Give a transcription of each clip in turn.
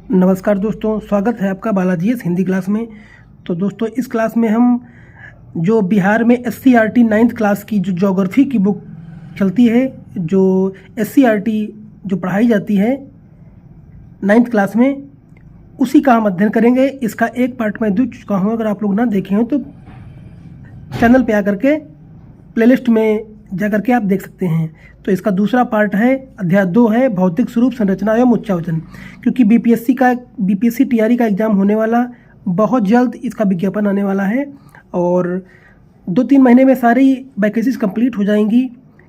नमस्कार दोस्तों, स्वागत है आपका बालाजी एस हिंदी क्लास में। तो दोस्तों, इस क्लास में हम जो बिहार में SCRT 9th क्लास की जो ज्योग्राफी की बुक चलती है, जो SCRT जो पढ़ाई जाती है 9th क्लास में, उसी का हम अध्ययन करेंगे। इसका एक पार्ट मैं दे चुका हूँ, अगर आप लोग ना देखे हैं तो चैनल पे आकर के प्लेलिस्ट में जा करके आप देख सकते हैं। तो इसका दूसरा पार्ट है, अध्याय 2 है भौतिक स्वरूप, संरचना एवं उच्चावचन। क्योंकि BPSC TRE का एग्ज़ाम होने वाला, बहुत जल्द इसका विज्ञापन आने वाला है और 2-3 महीने में सारी वैकेंसीज कंप्लीट हो जाएंगी।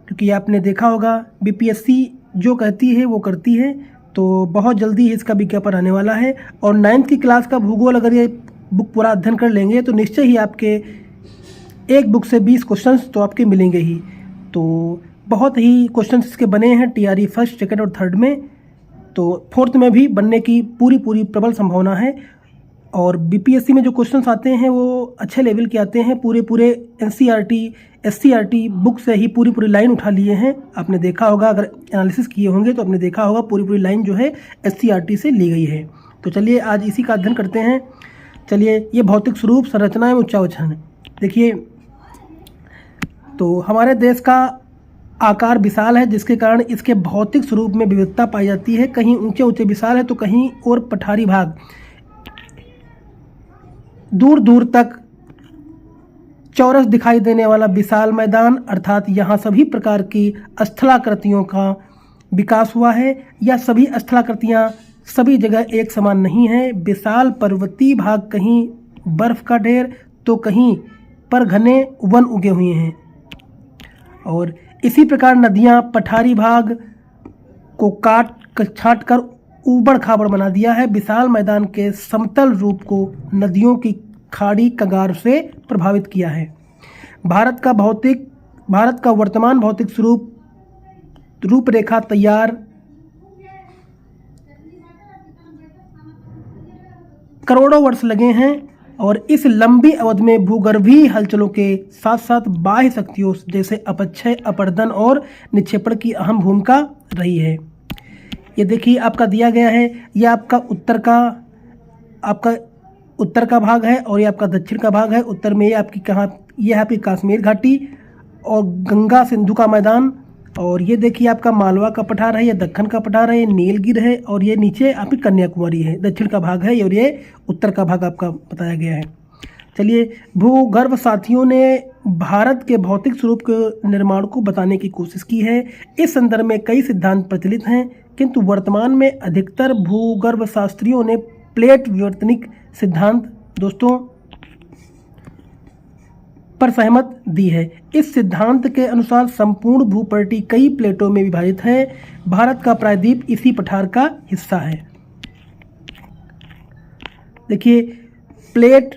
क्योंकि आपने देखा होगा BPSC जो कहती है वो करती है, तो बहुत जल्दी इसका विज्ञापन आने वाला है। और 9th की क्लास का भूगोल अगर ये बुक पूरा अध्ययन कर लेंगे तो निश्चय ही आपके एक बुक से 20 क्वेश्चंस तो आपके मिलेंगे ही। तो बहुत ही क्वेश्चंस इसके बने हैं TRE 1st, 2nd और 3rd में, तो 4th में भी बनने की पूरी प्रबल संभावना है। और BPSC में जो क्वेश्चंस आते हैं वो अच्छे लेवल के आते हैं, पूरे NCERT SCRT बुक से ही पूरी लाइन उठा लिए हैं। आपने देखा होगा, अगर एनालिसिस किए होंगे तो आपने देखा होगा पूरी लाइन जो है SCRT से ली गई है। तो चलिए आज इसी का अध्ययन करते हैं। चलिए, ये भौतिक स्वरूप, संरचना एवं उच्चावचन। देखिए, तो हमारे देश का आकार विशाल है, जिसके कारण इसके भौतिक स्वरूप में विविधता पाई जाती है। कहीं ऊंचे विशाल है तो कहीं और पठारी भाग, दूर तक चौरस दिखाई देने वाला विशाल मैदान, अर्थात यहाँ सभी प्रकार की स्थलाकृतियों का विकास हुआ है। या सभी स्थलाकृतियाँ सभी जगह एक समान नहीं है। विशाल पर्वतीय भाग, कहीं बर्फ का ढेर तो कहीं पर घने वन उगे हुए हैं। और इसी प्रकार नदियाँ पठारी भाग को काट छाट कर ऊबड़ खाबड़ बना दिया है। विशाल मैदान के समतल रूप को नदियों की खाड़ी कगार से प्रभावित किया है। भारत का वर्तमान भौतिक स्वरूप रूपरेखा तैयार करोड़ों वर्ष लगे हैं। और इस लंबी अवधि में भूगर्भीय हलचलों के साथ साथ बाह्य शक्तियों जैसे अपक्षय, अपरदन और निक्षेपण की अहम भूमिका रही है। ये देखिए आपका दिया गया है, ये आपका उत्तर का भाग है और ये आपका दक्षिण का भाग है। उत्तर में ये है आपकी कश्मीर घाटी और गंगा सिंधु का मैदान। और ये देखिए आपका मालवा का पठार है, ये दक्कन का पठार है, ये नीलगिर है और ये नीचे आपकी कन्याकुमारी है, दक्षिण का भाग है, और ये उत्तर का भाग आपका बताया गया है। चलिए, भूगर्भ साथियों ने भारत के भौतिक स्वरूप के निर्माण को बताने की कोशिश की है। इस संदर्भ में कई सिद्धांत प्रचलित हैं, किंतु वर्तमान में अधिकतर भूगर्भ शास्त्रियों ने प्लेट विवर्तनिक सिद्धांत दोस्तों पर सहमत दी है। इस सिद्धांत के अनुसार संपूर्ण भूपट्टी कई प्लेटों में विभाजित है। भारत का प्रायद्वीप इसी पठार का हिस्सा है। देखिए, प्लेट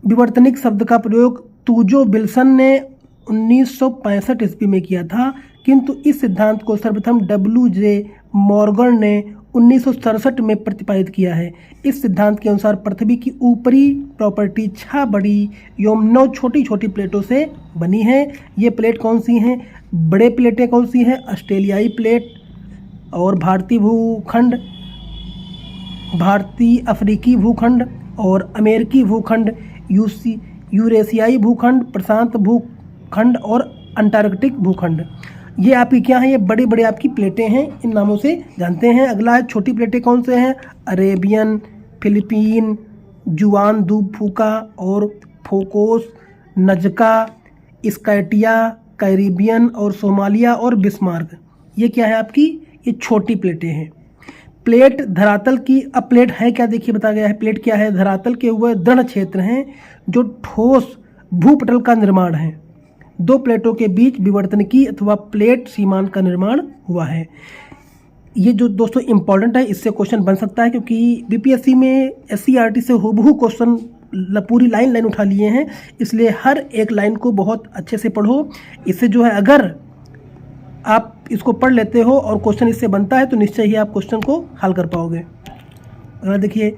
विवर्तनिक शब्द का प्रयोग तूजो विल्सन ने 1965 ईस्वी में किया था, किंतु इस सिद्धांत को सर्वप्रथम WJ मॉर्गन ने 1967 में प्रतिपादित किया है। इस सिद्धांत के अनुसार पृथ्वी की ऊपरी प्रॉपर्टी 6 बड़ी एवं 9 छोटी प्लेटों से बनी है। ये प्लेट कौन सी हैं? बड़े प्लेटें कौन सी हैं? ऑस्ट्रेलियाई प्लेट और भारतीय भूखंड, भारतीय अफ्रीकी भूखंड और अमेरिकी भूखंड, यूरेशियाई भूखंड, प्रशांत भूखंड और अंटार्कटिक भूखंड। ये आपकी क्या है? ये बड़ी आपकी प्लेटें हैं, इन नामों से जानते हैं। अगला है छोटी प्लेटें कौन से हैं? अरेबियन, फिलिपीन, जुआन दूबफूका और फोकोस, नजका, स्कैटिया, कैरिबियन और सोमालिया और बिस्मार्क। ये क्या है आपकी? ये छोटी प्लेटें हैं। प्लेट धरातल की, अब प्लेट है क्या देखिए बताया गया है। प्लेट क्या है? धरातल के हुए दृढ़ क्षेत्र हैं जो ठोस भूपटल का निर्माण है। 2 प्लेटों के बीच विवर्तनिकी अथवा प्लेट सीमांत का निर्माण हुआ है। ये जो दोस्तों इम्पॉर्टेंट है, इससे क्वेश्चन बन सकता है, क्योंकि BPSC में SCRT से हूबहू क्वेश्चन पूरी लाइन उठा लिए हैं। इसलिए हर एक लाइन को बहुत अच्छे से पढ़ो। इससे जो है, अगर आप इसको पढ़ लेते हो और क्वेश्चन इससे बनता है तो निश्चय ही आप क्वेश्चन को हल कर पाओगे। अगर देखिए,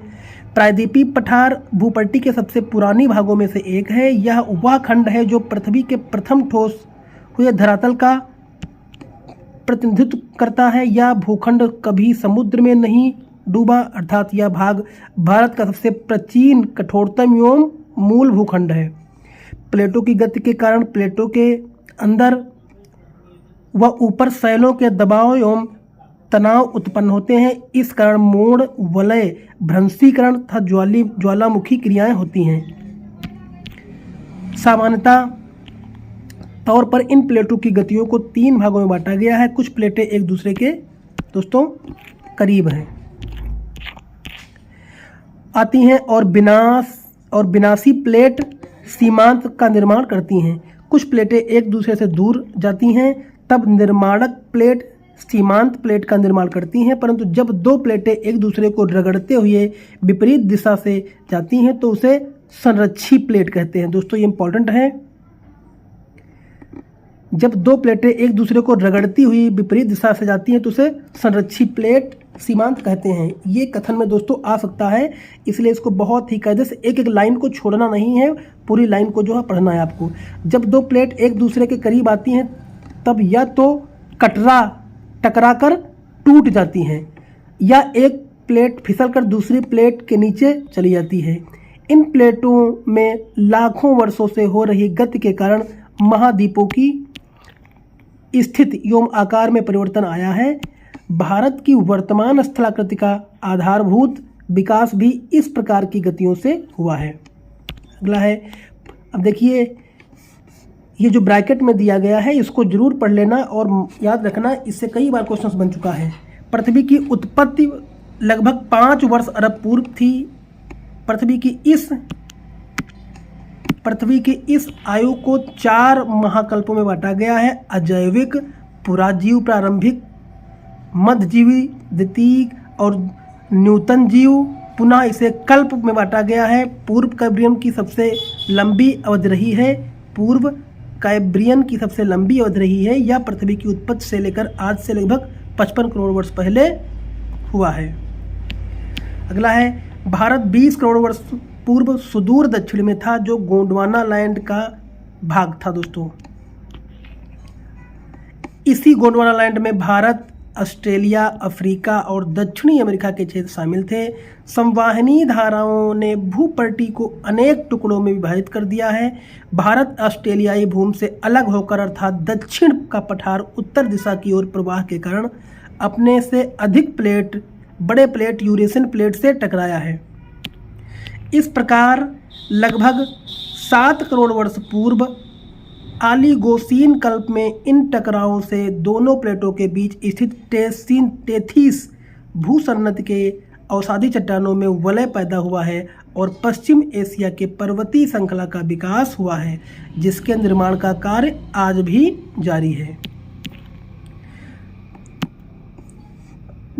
प्रायद्वीपीय पठार भूपट्टी के सबसे पुरानी भागों में से एक है। यह वह खंड है जो पृथ्वी के प्रथम ठोस हुए धरातल का प्रतिनिधित्व करता है। यह भूखंड कभी समुद्र में नहीं डूबा, अर्थात यह भाग भारत का सबसे प्राचीन, कठोरतम एवं मूल भूखंड है। प्लेटों की गति के कारण प्लेटों के अंदर व ऊपर शैलों के दबाव एवं तनाव उत्पन्न होते हैं। इस कारण मोड़, वलय, भ्रंशीकरण तथा ज्वालामुखी क्रियाएं होती हैं। सामान्यतः तौर पर इन प्लेटों की गतियों को 3 भागों में बांटा गया है। कुछ प्लेटें एक दूसरे के दोस्तों करीब हैं आती हैं और विनाशी प्लेट सीमांत का निर्माण करती हैं। कुछ प्लेटें एक दूसरे से दूर जाती हैं, तब निर्माणक प्लेट सीमांत प्लेट का निर्माण करती हैं। परंतु जब 2 प्लेटें एक दूसरे को रगड़ते हुए विपरीत दिशा से जाती हैं तो उसे संरक्षी प्लेट कहते हैं। दोस्तों ये इंपॉर्टेंट है। जब 2 प्लेटें एक दूसरे को रगड़ती हुई विपरीत दिशा से जाती हैं तो उसे संरक्षी प्लेट सीमांत कहते हैं। ये कथन में दोस्तों आ सकता है, इसलिए इसको बहुत ही कायदे से एक लाइन को छोड़ना नहीं है, पूरी लाइन को जो है पढ़ना है आपको। जब 2 प्लेट एक दूसरे के करीब आती हैं तब या तो टकरा कर टूट जाती हैं या एक प्लेट फिसलकर दूसरी प्लेट के नीचे चली जाती है। इन प्लेटों में लाखों वर्षों से हो रही गति के कारण महाद्वीपों की स्थिति एवं आकार में परिवर्तन आया है। भारत की वर्तमान स्थलाकृति का आधारभूत विकास भी इस प्रकार की गतियों से हुआ है। अगला है, अब देखिए ये जो ब्रैकेट में दिया गया है इसको जरूर पढ़ लेना और याद रखना, इससे कई बार क्वेश्चंस बन चुका है। पृथ्वी की उत्पत्ति लगभग 5 वर्ष अरब पूर्व थी। पृथ्वी की इस आयु को 4 महाकल्पों में बांटा गया है। अजैविक, पुराजीव प्रारंभिक, मध्यजीवी द्वितीयक और न्यूतन जीव। पुनः इसे कल्प में बांटा गया है। पूर्व कैम्ब्रियन की सबसे लंबी अवधि रही है। यह पृथ्वी की उत्पत्ति से लेकर आज से लगभग 55 करोड़ वर्ष पहले हुआ है। अगला है, भारत 20 करोड़ वर्ष पूर्व सुदूर दक्षिण में था, जो गोंडवाना लैंड का भाग था। दोस्तों इसी गोंडवाना लैंड में भारत, ऑस्ट्रेलिया, अफ्रीका और दक्षिणी अमेरिका के क्षेत्र शामिल थे। संवाहनी धाराओं ने भूपट्टी को अनेक टुकड़ों में विभाजित कर दिया है। भारत ऑस्ट्रेलियाई भूमि से अलग होकर अर्थात दक्षिण का पठार उत्तर दिशा की ओर प्रवाह के कारण अपने से अधिक बड़े प्लेट यूरेशियन प्लेट से टकराया है। इस प्रकार लगभग 7 करोड़ वर्ष पूर्व ओलिगोसीन कल्प में इन टकरावों से दोनों प्लेटों के बीच स्थित टेथीस भूसन्नति के अवसादी चट्टानों में वलय पैदा हुआ है और पश्चिम एशिया के पर्वतीय श्रृंखला का विकास हुआ है, जिसके निर्माण का कार्य आज भी जारी है।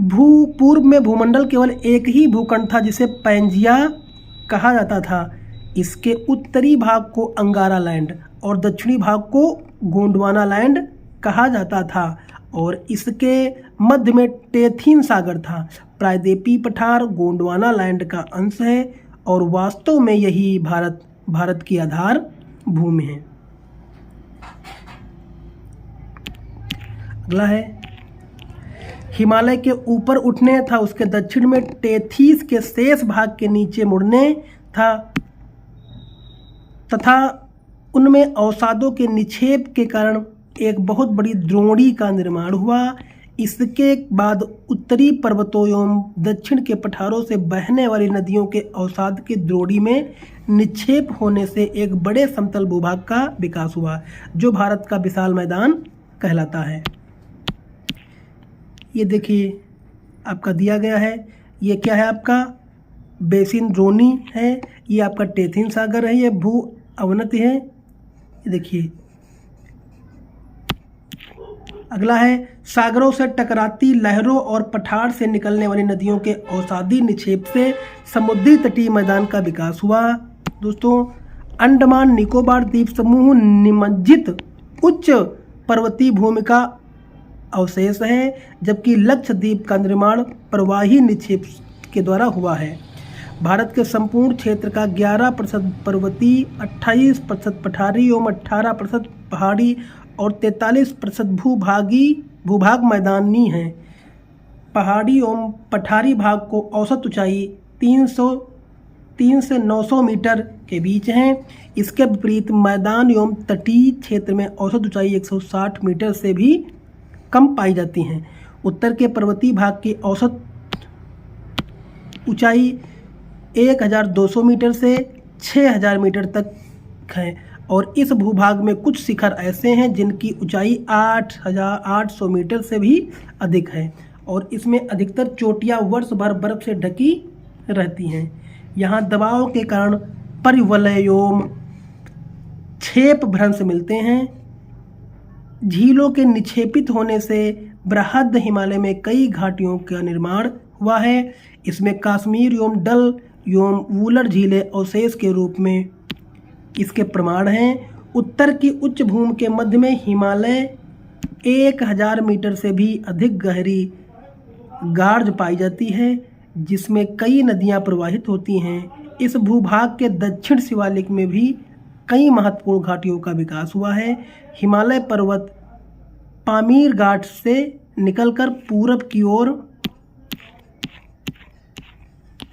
पूर्व में भूमंडल केवल एक ही भूखंड था जिसे पैंजिया कहा जाता था। इसके उत्तरी भाग को अंगारा लैंड और दक्षिणी भाग को गोंडवाना लैंड कहा जाता था और इसके मध्य में टेथिन सागर था। प्रायद्वीपीय पठार गोंडवाना लैंड का अंश है और वास्तव में यही भारत की आधार भूमि है। अगला है, हिमालय के ऊपर उठने था, उसके दक्षिण में टेथीस के शेष भाग के नीचे मुड़ने था तथा उनमें अवसादों के निक्षेप के कारण एक बहुत बड़ी द्रोणी का निर्माण हुआ। इसके बाद उत्तरी पर्वतों एवं दक्षिण के पठारों से बहने वाली नदियों के अवसाद की द्रोणी में निक्षेप होने से एक बड़े समतल भूभाग का विकास हुआ, जो भारत का विशाल मैदान कहलाता है। ये देखिए आपका दिया गया है, ये क्या है, आपका बेसिन द्रोणी है, ये आपका टेथिन सागर है, ये भू अवनति है। ये देखिए अगला है, सागरों से टकराती लहरों और पठार से निकलने वाली नदियों के अवसादी निक्षेप से समुद्री तटीय मैदान का विकास हुआ। दोस्तों अंडमान निकोबार द्वीप समूह निमज्जित उच्च पर्वतीय भूमि का अवशेष है, जबकि लक्षद्वीप का निर्माण प्रवाही निक्षेप के द्वारा हुआ है। भारत के संपूर्ण क्षेत्र का 11% पर्वतीय, 28% पठारी एवं 18% पहाड़ी और 43% भूभाग मैदानी है। पहाड़ी एवं पठारी भाग को औसत ऊंचाई 3 से 900 मीटर के बीच है। इसके विपरीत मैदान एवं तटीय क्षेत्र में औसत ऊंचाई 160 मीटर से भी कम पाई जाती हैं। उत्तर के पर्वतीय भाग की औसत ऊंचाई 1200 मीटर से 6000 मीटर तक है और इस भूभाग में कुछ शिखर ऐसे हैं जिनकी ऊंचाई 8800 मीटर से भी अधिक है और इसमें अधिकतर चोटियां वर्ष भर बर्फ से ढकी रहती हैं। यहाँ दबाव के कारण परिवलय एवं क्षेप भ्रंश मिलते हैं। झीलों के निक्षेपित होने से बृहद हिमालय में कई घाटियों का निर्माण हुआ है। इसमें कश्मीर एवं डल एवं वुलर झीलें अवशेष के रूप में इसके प्रमाण हैं। उत्तर की उच्च भूमि के मध्य में हिमालय 1000 मीटर से भी अधिक गहरी गार्ज पाई जाती है जिसमें कई नदियां प्रवाहित होती हैं। इस भूभाग के दक्षिण शिवालिक में भी कई महत्वपूर्ण घाटियों का विकास हुआ है। हिमालय पर्वत पामीर घाट से निकलकर पूरब की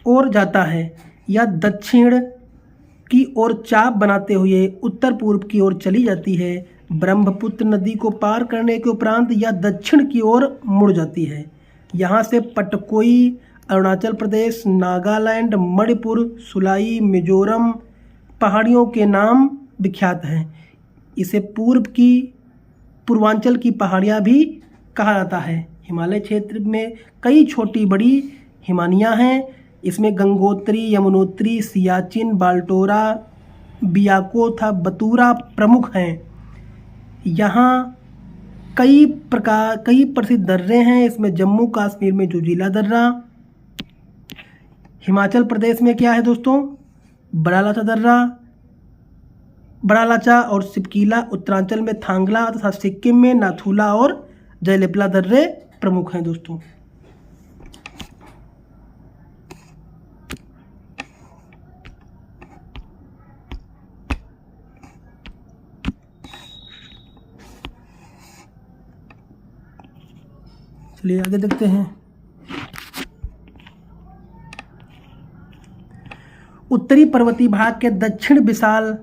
ओर जाता है या दक्षिण की ओर चाप बनाते हुए उत्तर पूर्व की ओर चली जाती है। ब्रह्मपुत्र नदी को पार करने के उपरांत यह दक्षिण की ओर मुड़ जाती है। यहाँ से पटकोई, अरुणाचल प्रदेश, नागालैंड, मणिपुर, सुलाई, मिजोरम पहाड़ियों के नाम विख्यात हैं। इसे पूर्वांचल की पहाड़ियाँ भी कहा जाता है। हिमालय क्षेत्र में कई छोटी बड़ी हिमानियाँ हैं। इसमें गंगोत्री, यमुनोत्री, सियाचिन, बाल्टोरा, बियाको तथा बतूरा प्रमुख हैं। यहाँ कई प्रसिद्ध दर्रे हैं। इसमें जम्मू कश्मीर में जोजिला दर्रा, हिमाचल प्रदेश में क्या है दोस्तों, बड़ा लाचा दर्रा, बड़ा लाचा और सिपकीला, उत्तरांचल में थांगला तथा सिक्किम में नाथुला और जयलेपला दर्रे प्रमुख हैं दोस्तों। चलिए आगे देखते हैं। उत्तरी पर्वतीय भाग के दक्षिण विशाल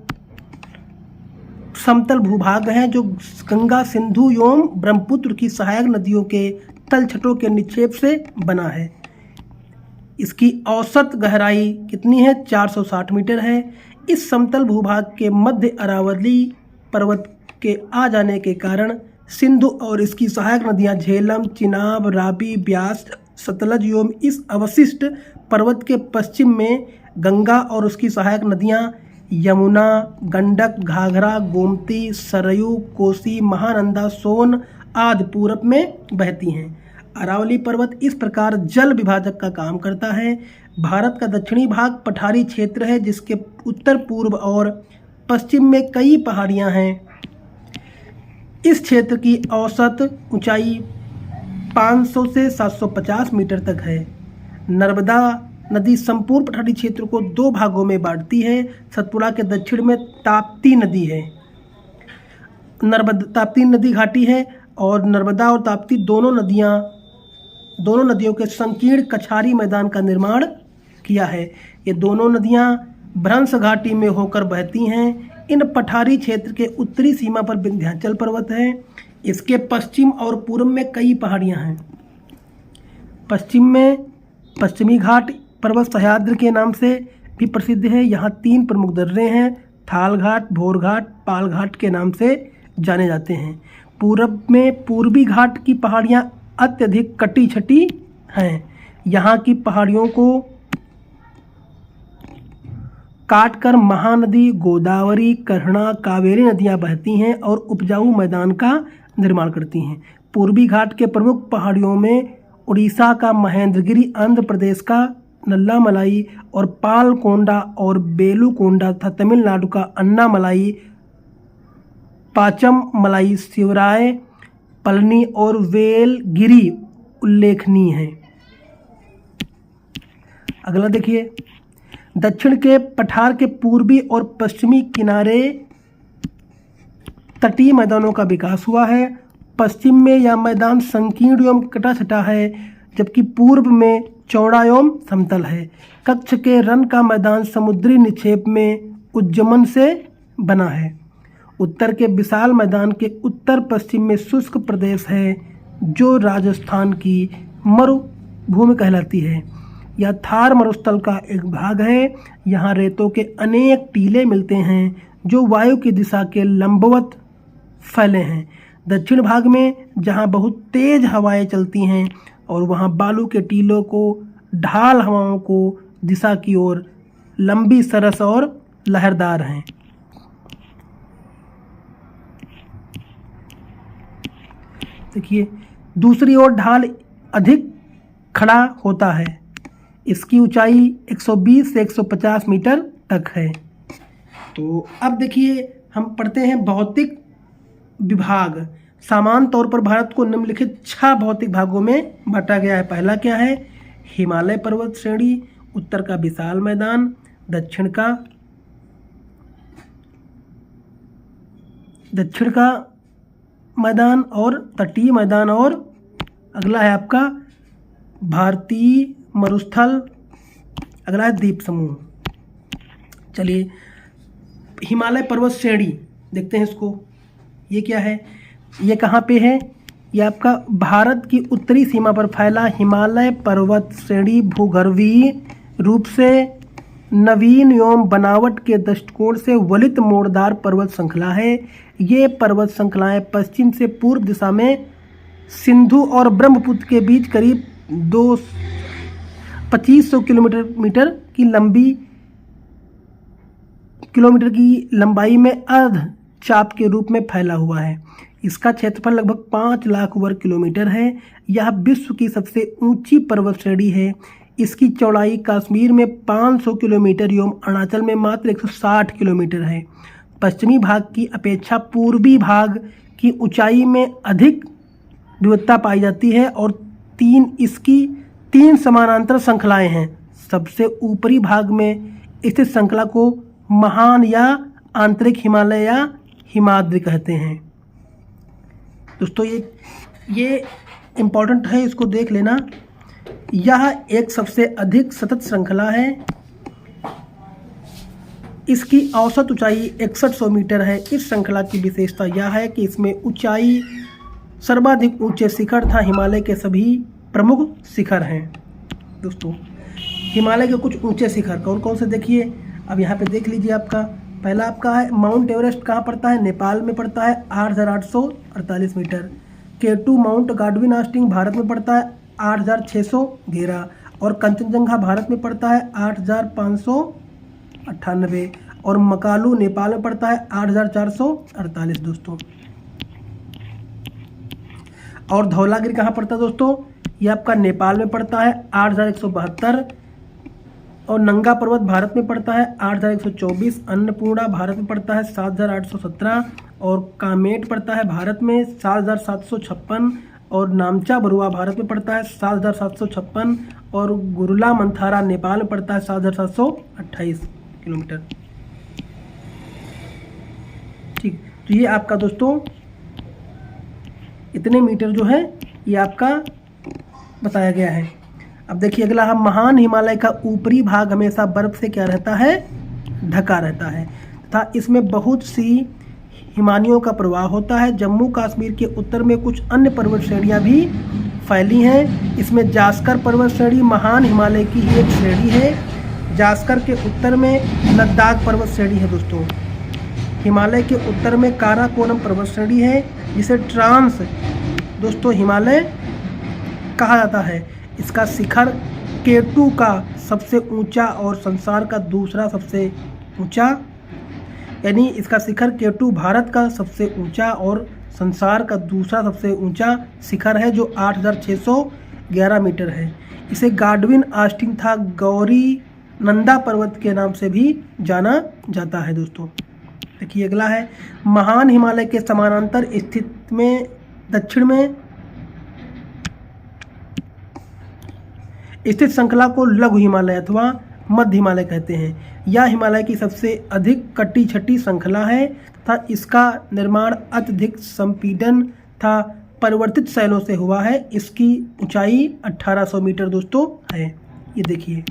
समतल भूभाग हैं जो गंगा, सिंधु एवं ब्रह्मपुत्र की सहायक नदियों के तलछटों के निक्षेप से बना है। इसकी औसत गहराई कितनी है, 460 मीटर है। इस समतल भूभाग के मध्य अरावली पर्वत के आ जाने के कारण सिंधु और इसकी सहायक नदियां झेलम, चिनाब, रावी, ब्यास, सतलज एवं इस अवशिष्ट पर्वत के पश्चिम में गंगा और उसकी सहायक नदियां यमुना, गंडक, घाघरा, गोमती, सरयू, कोसी, महानंदा, सोन आदि पूरब में बहती हैं। अरावली पर्वत इस प्रकार जल विभाजक का काम करता है। भारत का दक्षिणी भाग पठारी क्षेत्र है जिसके उत्तर पूर्व और पश्चिम में कई पहाड़ियां हैं। इस क्षेत्र की औसत ऊंचाई 500 से 750 मीटर तक है। नर्मदा नदी संपूर्ण पठारी क्षेत्र को 2 भागों में बांटती है। सतपुड़ा के दक्षिण में ताप्ती नदी है, ताप्ती नदी घाटी है और नर्मदा और ताप्ती दोनों नदियों के संकीर्ण कछारी मैदान का निर्माण किया है। ये दोनों नदियां भ्रंश घाटी में होकर बहती हैं। इन पठारी क्षेत्र के उत्तरी सीमा पर विंध्याचल पर्वत है। इसके पश्चिम और पूर्व में कई पहाड़ियां हैं। पश्चिम में पश्चिमी घाट पर्वत सह्याद्री के नाम से भी प्रसिद्ध है। यहाँ 3 प्रमुख दर्रे हैं, थाल घाट, भोर घाट, पाल घाट के नाम से जाने जाते हैं। पूरब में पूर्वी घाट की पहाड़ियाँ अत्यधिक कटी छटी हैं। यहाँ की पहाड़ियों को काटकर महानदी, गोदावरी, करहना, कावेरी नदियाँ बहती हैं और उपजाऊ मैदान का निर्माण करती हैं। पूर्वी घाट के प्रमुख पहाड़ियों में उड़ीसा का महेंद्रगिरी, आंध्र प्रदेश का नल्लामलाई और पालकोंडा और बेलुकोंडा तथा तमिलनाडु का अन्नामलाई, पाचम मलाई, शिवराय, पलनी और वेलगिरी उल्लेखनीय हैं। अगला देखिए, दक्षिण के पठार के पूर्वी और पश्चिमी किनारे तटीय मैदानों का विकास हुआ है। पश्चिम में यह मैदान संकीर्ण एवं कटा छटा है जबकि पूर्व में चौड़ा एवं समतल है। कच्छ के रन का मैदान समुद्री निक्षेप में उद्गमन से बना है। उत्तर के विशाल मैदान के उत्तर पश्चिम में शुष्क प्रदेश है जो राजस्थान की मरुभूमि कहलाती है। यह थार मरुस्थल का एक भाग है। यहाँ रेतों के अनेक टीले मिलते हैं जो वायु की दिशा के लंबवत फैले हैं। दक्षिण भाग में जहाँ बहुत तेज हवाएं चलती हैं और वहाँ बालू के टीलों को ढाल हवाओं को दिशा की ओर लंबी सरस और लहरदार हैं। देखिए दूसरी ओर ढाल अधिक खड़ा होता है। इसकी ऊंचाई 120 से 150 मीटर तक है। तो अब देखिए हम पढ़ते हैं भौतिक विभाग। सामान्य तौर पर भारत को निम्नलिखित 6 भौतिक भागों में बांटा गया है। पहला क्या है? हिमालय पर्वत श्रेणी, उत्तर का विशाल मैदान, दक्षिण का मैदान और तटीय मैदान, और अगला है आपका भारतीय मरुस्थल, अगला है द्वीप समूह। चलिए हिमालय पर्वत श्रेणी देखते हैं इसको। ये क्या है? ये कहाँ पे है? ये आपका भारत की उत्तरी सीमा पर फैला हिमालय पर्वत श्रेणी भूगर्भीय रूप से नवीन एवं बनावट के दृष्टिकोण से वलित मोड़दार पर्वत श्रृंखला है। ये पर्वत श्रृंखलाएं पश्चिम से पूर्व दिशा में सिंधु और ब्रह्मपुत्र के बीच करीब 2500 किलोमीटर की लंबाई में अर्ध चाप के रूप में फैला हुआ है। इसका क्षेत्रफल लगभग 5 लाख वर्ग किलोमीटर है। यह विश्व की सबसे ऊंची पर्वत श्रेणी है। इसकी चौड़ाई कश्मीर में 500 किलोमीटर एवं अरुणाचल में मात्र 160 किलोमीटर है। पश्चिमी भाग की अपेक्षा पूर्वी भाग की ऊंचाई में अधिक विविधता पाई जाती है और इसकी 3 समानांतर श्रृंखलाएं हैं। सबसे ऊपरी भाग में स्थित श्रृंखला को महान या आंतरिक हिमालय या हिमाद्री कहते हैं। दोस्तों ये इम्पोर्टेंट है, इसको देख लेना। यह एक सबसे अधिक सतत श्रृंखला है। इसकी औसत ऊंचाई 6100 मीटर है। इस श्रृंखला की विशेषता यह है कि इसमें ऊंचाई सर्वाधिक ऊंचे शिखर तथा हिमालय के सभी प्रमुख शिखर हैं। दोस्तों हिमालय के कुछ ऊंचे शिखर कौन कौन से देखिए, अब यहाँ पे देख लीजिए। आपका पहला आपका है माउंट एवरेस्ट। कहाँ पड़ता है? नेपाल में पड़ता है, 8848 metre. K2 mount Godwin Austen Bharat में पड़ता है, 8611। और कंचनजंगा भारत में पड़ता है 8598। और मकालू नेपाल में पड़ता है 8448 दोस्तों। और धौलागिरी कहाँ पड़ता है दोस्तों? ये आपका नेपाल में पड़ता है 8172। और नंगा पर्वत भारत में पड़ता है 8124। अन्नपूर्णा भारत में पड़ता है 7817। और कामेट पड़ता है भारत में 7756। और नामचा बरुआ भारत में पड़ता है 7756। और गुरुला मंथारा नेपाल में पड़ता है 7728 किलोमीटर। ठीक, तो ये आपका दोस्तों इतने मीटर जो है ये आपका बताया गया है। अब देखिए अगला है महान हिमालय का ऊपरी भाग हमेशा बर्फ से क्या रहता है? ढका रहता है तथा इसमें बहुत सी हिमानियों का प्रवाह होता है। जम्मू कश्मीर के उत्तर में कुछ अन्य पर्वत श्रेणियां भी फैली हैं। इसमें जास्कर पर्वत श्रेणी महान हिमालय की ही एक श्रेणी है। जास्कर के उत्तर में लद्दाख पर्वत श्रेणी है दोस्तों। हिमालय के उत्तर में काराकोरम पर्वत श्रेणी है जिसे ट्रांस दोस्तों हिमालय कहा जाता है। इसका शिखर K2 का सबसे ऊंचा और संसार का दूसरा सबसे ऊंचा, यानी इसका शिखर K2 भारत का सबसे ऊंचा और संसार का दूसरा सबसे ऊंचा शिखर है जो 8611 मीटर है। इसे गार्डविन आस्टिंग था गौरी नंदा पर्वत के नाम से भी जाना जाता है दोस्तों। देखिए अगला है महान हिमालय के समानांतर स्थित में दक्षिण में स्थित श्रृंखला को लघु हिमालय अथवा मध्य हिमालय कहते हैं। यह हिमालय की सबसे अधिक कटी छटी श्रृंखला है तथा इसका निर्माण अत्यधिक संपीड़न तथा परिवर्तित शैलों से हुआ है। इसकी ऊंचाई 1800 मीटर दोस्तों है। ये देखिए,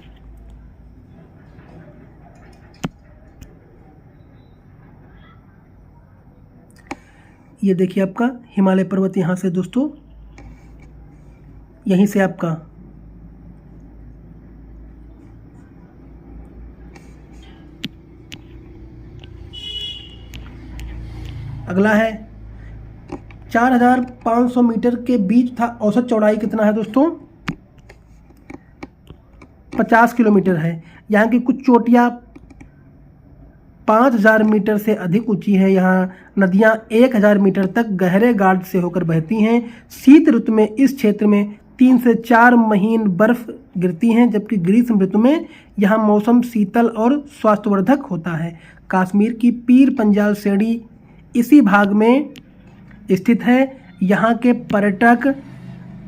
ये देखिए आपका हिमालय पर्वत यहाँ से दोस्तों, यहीं से आपका अगला है 4500 मीटर के बीच था। औसत चौड़ाई कितना है दोस्तों? 50 किलोमीटर है। यहाँ की कुछ चोटियाँ 5000 मीटर से अधिक ऊंची है। यहाँ नदियाँ 1000 मीटर तक गहरे गाढ़ से होकर बहती हैं। शीत ऋतु में इस क्षेत्र में 3 से 4 महीन बर्फ गिरती हैं, जबकि ग्रीष्म ऋतु में यहाँ मौसम शीतल और स्वास्थ्यवर्धक होता है। कश्मीर की पीर पंजाल श्रेणी इसी भाग में स्थित है। यहाँ के पर्यटक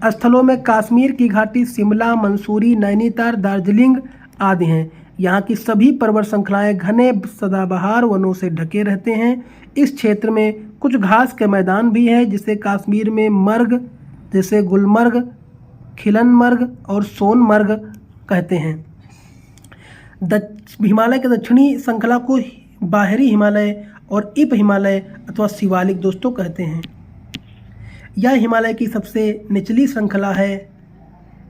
स्थलों में कश्मीर की घाटी, शिमला, मंसूरी, नैनीताल, दार्जिलिंग आदि हैं। यहाँ की सभी पर्वत श्रृंखलाएं घने सदाबहार वनों से ढके रहते हैं। इस क्षेत्र में कुछ घास के मैदान भी है, जिसे कश्मीर में मर्ग, जैसे गुलमर्ग, खिलनमर्ग और सोनमर्ग कहते हैं। हिमालय के दक्षिणी श्रृंखला को बाहरी हिमालय और उप हिमालय अथवा शिवालिक दोस्तों कहते हैं। यह हिमालय की सबसे निचली श्रृंखला है।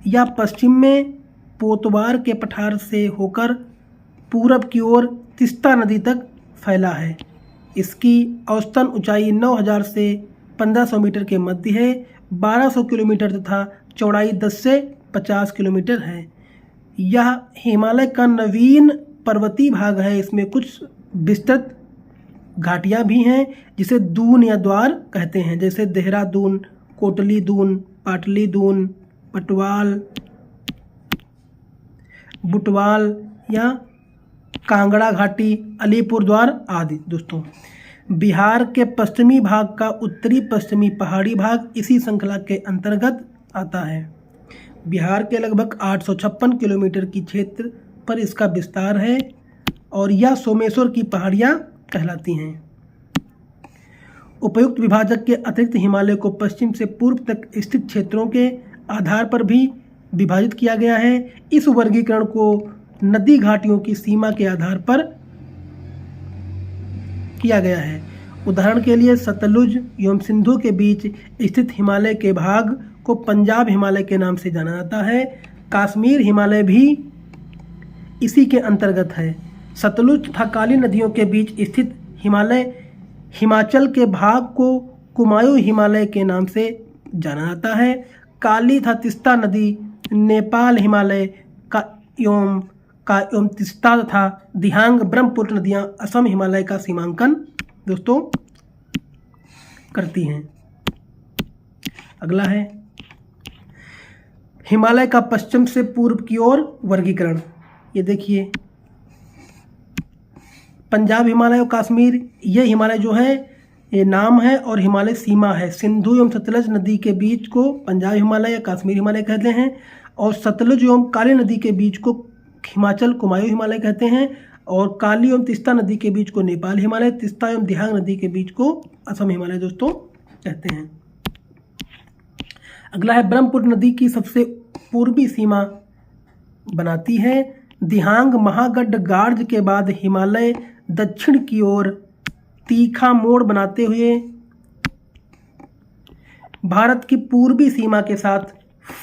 यह पश्चिम में पोतवार के पठार से होकर पूरब की ओर तीस्ता नदी तक फैला है। इसकी औसतन ऊंचाई 9000 से 1500 मीटर के मध्य है। 1200 किलोमीटर तथा चौड़ाई 10 से 50 किलोमीटर है। यह हिमालय का नवीन पर्वतीय भाग है। इसमें कुछ विस्तृत घाटियाँ भी हैं, जिसे दून या द्वार कहते हैं, जैसे देहरादून, कोटली दून, पाटली दून, पटवाल, बुटवाल या कांगड़ा घाटी, अलीपुर द्वार आदि दोस्तों। बिहार के पश्चिमी भाग का उत्तरी पश्चिमी पहाड़ी भाग इसी श्रृंखला के अंतर्गत आता है। बिहार के लगभग 856 किलोमीटर की क्षेत्र पर इसका विस्तार है और यह सोमेश्वर की पहाड़ियाँ कहलाती हैं। उपयुक्त विभाजक के अतिरिक्त हिमालय को पश्चिम से पूर्व तक स्थित क्षेत्रों के आधार पर भी विभाजित किया गया है। इस वर्गीकरण को नदी घाटियों की सीमा के आधार पर किया गया है। उदाहरण के लिए सतलुज एवं सिंधु के बीच स्थित हिमालय के भाग को पंजाब हिमालय के नाम से जाना जाता है। कश्मीर हिमालय भी इसी के अंतर्गत है। सतलुज तथा काली नदियों के बीच स्थित हिमालय हिमाचल के भाग को कुमायूं हिमालय के नाम से जाना जाता है। काली तथा तीस्ता नदी नेपाल हिमालय का एवं तीस्ता तथा दिहांग ब्रह्मपुत्र नदियां असम हिमालय का सीमांकन दोस्तों करती हैं। अगला है हिमालय का पश्चिम से पूर्व की ओर वर्गीकरण। ये देखिए, पंजाब हिमालय और कश्मीर, ये हिमालय जो है ये नाम है और हिमालय सीमा है। सिंधु एवं सतलज नदी के बीच को पंजाब हिमालय या कश्मीर हिमालय कहते हैं और सतलुज एवं काली नदी के बीच को हिमाचल कुमायूं हिमालय कहते हैं और काली एवं तीस्ता नदी के बीच को नेपाल हिमालय, तीस्ता एवं दिहांग नदी के बीच को असम हिमालय दोस्तों कहते हैं। अगला है ब्रह्मपुत्र नदी की सबसे पूर्वी सीमा बनाती है। दिहांग महागढ़ गार्ज के बाद हिमालय दक्षिण की ओर तीखा मोड़ बनाते हुए भारत की पूर्वी सीमा के साथ